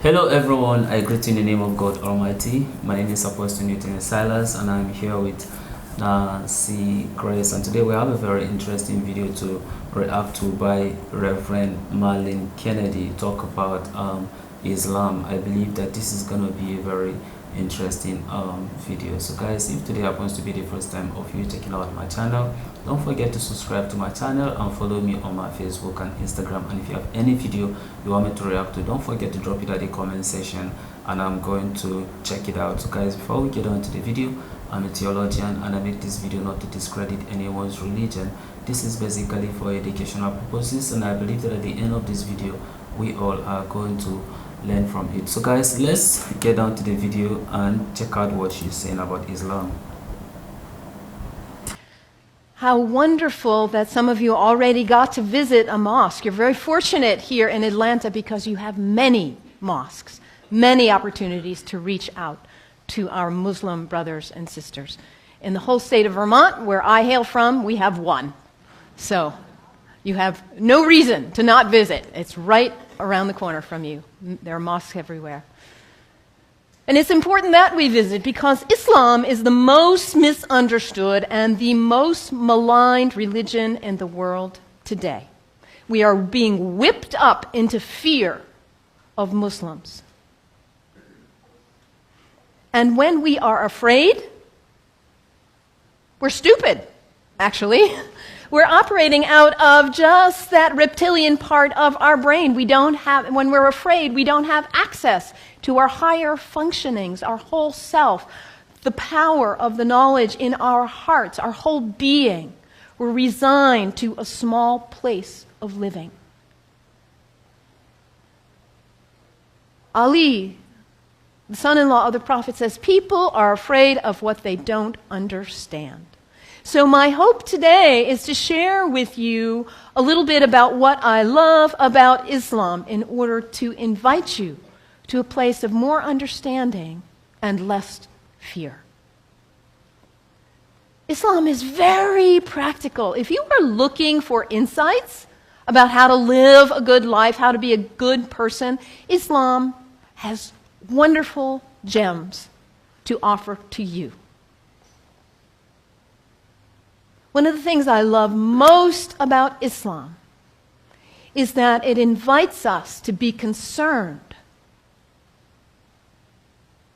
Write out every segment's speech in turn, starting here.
Hello everyone, I greet you in the name of God Almighty. My name is Apostle Newton Silas and I'm here with Nancy Grace, and today we have a very interesting video to react to by Reverend Mellen Kennedy talk about Islam. I believe that this is going to be a very interesting video. So guys, if today happens to be the first time of you checking out my channel, don't forget to subscribe to my channel and follow me on my Facebook and Instagram. And if you have any video you want me to react to, don't forget to drop it at the comment section and I'm going to check it out. So guys, before we get on to the video, I'm a theologian and I make this video not to discredit anyone's religion. This is basically for educational purposes, and I believe that at the end of this video we all are going to learn from it. So guys, let's get down to the video and check out what she's saying about Islam. How wonderful that some of you already got to visit a mosque. You're very fortunate here in Atlanta because you have many mosques, many opportunities to reach out to our Muslim brothers and sisters. In the whole state of Vermont, where I hail from, we have one. So you have no reason to not visit. It's right around the corner from you. There are mosques everywhere. And it's important that we visit because Islam is the most misunderstood and the most maligned religion in the world today. We are being whipped up into fear of Muslims. And when we are afraid, we're stupid, actually. We're operating out of just that reptilian part of our brain. When we're afraid, we don't have access to our higher functionings, our whole self, the power of the knowledge in our hearts, our whole being. We're resigned to a small place of living. Ali, the son-in-law of the Prophet, says, people are afraid of what they don't understand. So my hope today is to share with you a little bit about what I love about Islam in order to invite you to a place of more understanding and less fear. Islam is very practical. If you are looking for insights about how to live a good life, how to be a good person, Islam has wonderful gems to offer to you. One of the things I love most about Islam is that it invites us to be concerned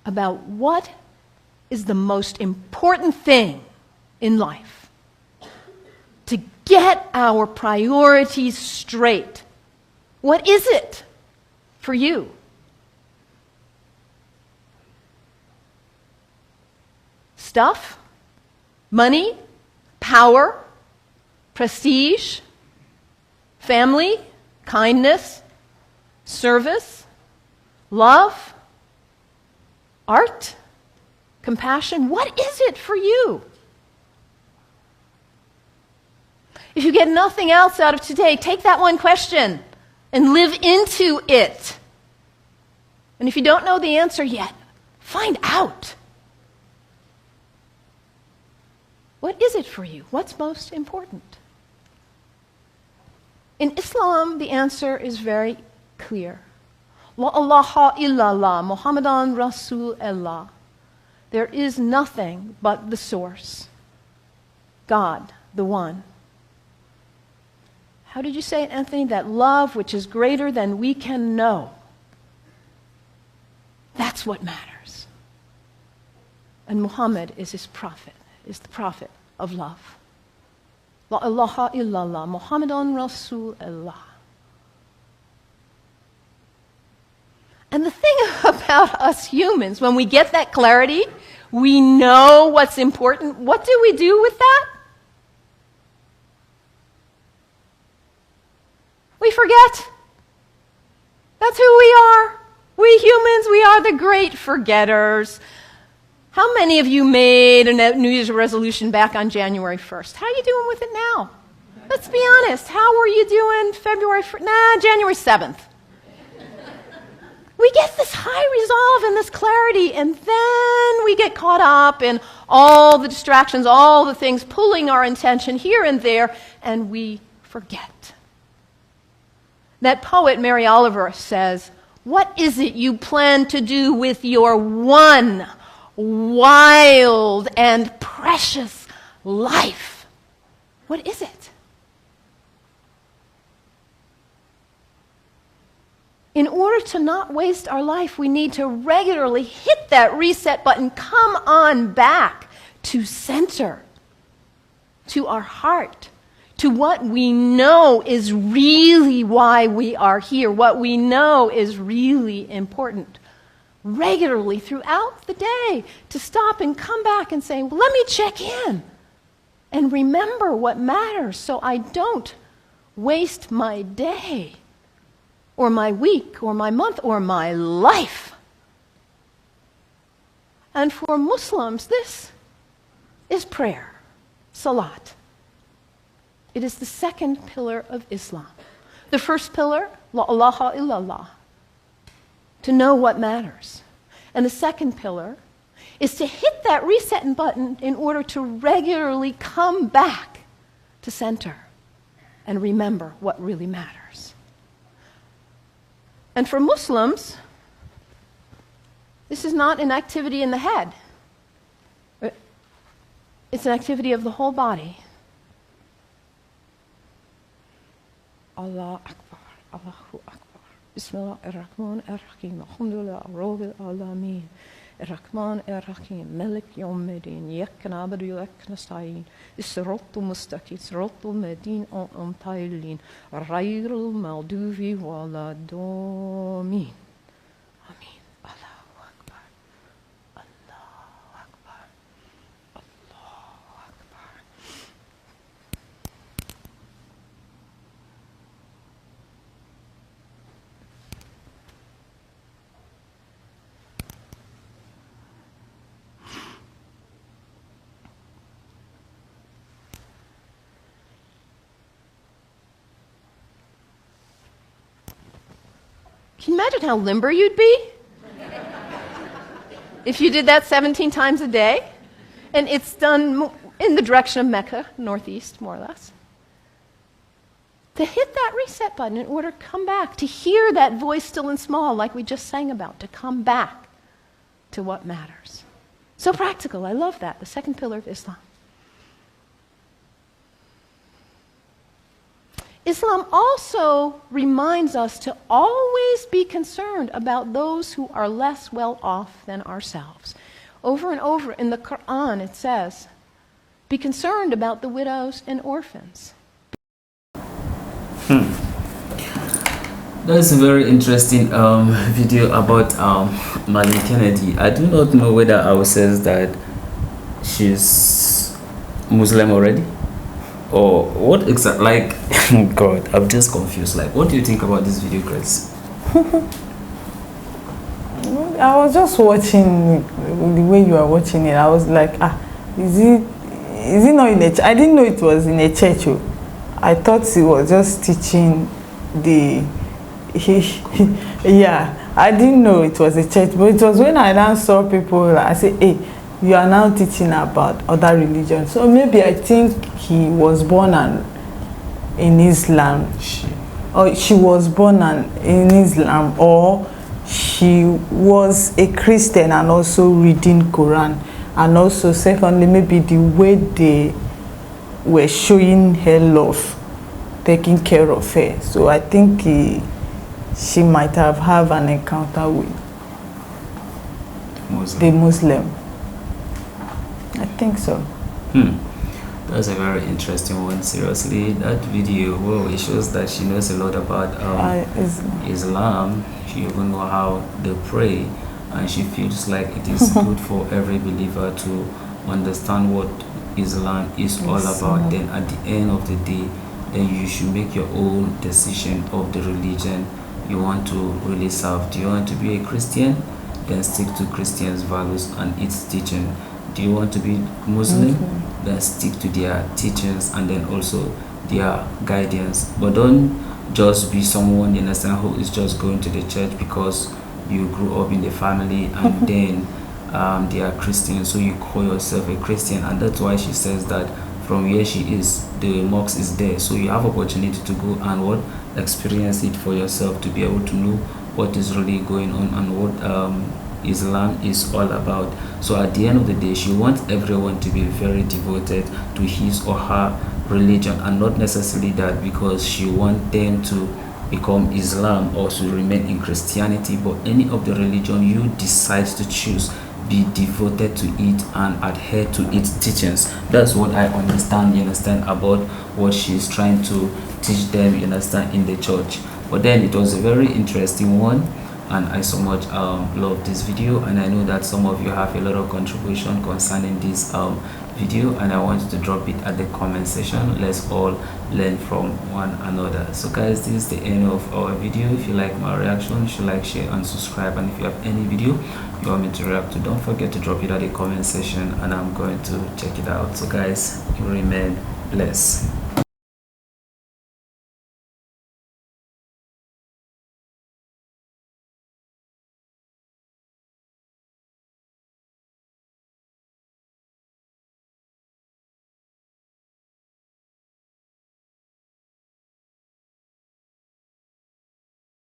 about what is the most important thing in life. To get our priorities straight. What is it for you? Stuff? Money? Power, prestige, family, kindness, service, love, art, compassion. What is it for you? If you get nothing else out of today, take that one question and live into it. And if you don't know the answer yet, find out. What is it for you? What's most important? In Islam, the answer is very clear. La ilaha illallah, Muhammadan Rasulullah. There is nothing but the source. God, the one. How did you say it, Anthony? That love which is greater than we can know. That's what matters. And Muhammad is his prophet. Is the prophet of love. La ilaha illallah, Muhammadan Rasulullah. And the thing about us humans, when we get that clarity, we know what's important. What do we do with that? We forget. That's who we are. We humans, we are the great forgetters. How many of you made a New Year's resolution back on January 1st? How are you doing with it now? Let's be honest. How were you doing January 7th? We get this high resolve and this clarity, and then we get caught up in all the distractions, all the things pulling our attention here and there, and we forget. That poet, Mary Oliver, says, What is it you plan to do with your one wild and precious life? What is it? In order to not waste our life, we need to regularly hit that reset button, come on back to center, to our heart, to what we know is really why we are here, what we know is really important. Regularly throughout the day, to stop and come back and say, well, let me check in and remember what matters so I don't waste my day or my week or my month or my life. And for Muslims, this is prayer, salat. It is the second pillar of Islam. The first pillar, la ilaha illallah, to know what matters. And the second pillar is to hit that reset button in order to regularly come back to center and remember what really matters. And for Muslims, this is not an activity in the head. It's an activity of the whole body. Allah Akbar, Allahu Akbar. Bismillah ar-Rahman ar-Rahim. Alhamdulillah, Rabbil Alameen. Ar-Rahman ar-Rahim. Malik Yawmiddin. Yak na'budu wa yak nasta'in. As-siratal mustaqim. Siratal ladhina an'amta alayhim. Ghayril maghdubi waladdallin. Amin. Allahu Akbar. Allahu Akbar. Allahu Akbar. Can you imagine how limber you'd be if you did that 17 times a day? And it's done in the direction of Mecca, northeast, more or less. To hit that reset button in order to come back, to hear that voice still and small like we just sang about, to come back to what matters. So practical, I love that, the second pillar of Islam. Islam also reminds us to always be concerned about those who are less well off than ourselves. Over and over in the Qur'an it says, be concerned about the widows and orphans. That's a very interesting video about Mellen Kennedy. I do not know whether I will say that she's Muslim already. Or what exactly, like, God, I'm just confused. Like, what do you think about this video, Grace? I was just watching the way you are watching it. I was like, is it not in a church? I didn't know it was in a church. I thought he was just teaching yeah, I didn't know it was a church. But it was when I now saw people, I said, hey, you are now teaching about other religions. So maybe I think he was born in Islam. Or she was born in Islam, or she was a Christian and also reading Quran. And also, secondly, maybe the way they were showing her love, taking care of her. So I think she might have an encounter with the Muslim. I think so. That's a very interesting one. Seriously, that video, whoa, it shows that she knows a lot about Islam. She even knows how they pray, and she feels like it is good for every believer to understand what Islam is all about. Then at the end of the day, then you should make your own decision of the religion you want to really serve. Do you want to be a Christian? Then stick to Christians' values and its teaching. Do you want to be Muslim? Then stick to their teachings and then also their guidance. But don't just be someone, you understand, who is just going to the church because you grew up in the family and then they are Christians, so you call yourself a Christian. And that's why she says that from where she is, the mosque is there. So you have opportunity to go and experience it for yourself, to be able to know what is really going on and what Islam is all about. So at the end of the day, she wants everyone to be very devoted to his or her religion, and not necessarily that because she wants them to become Islam or to remain in Christianity, but any of the religion you decide to choose, be devoted to it and adhere to its teachings. That's what I understand, you understand, about what she's trying to teach them, you understand, in the church. But then it was a very interesting one, and I so much love this video, and I know that some of you have a lot of contribution concerning this video, and I want you to drop it at the comment section. Let's all learn from one another. So guys, this is the end of our video. If you like my reaction, you should like, share and subscribe, and if you have any video you want me to react to, don't forget to drop it at the comment section and I'm going to check it out. So guys, you remain blessed.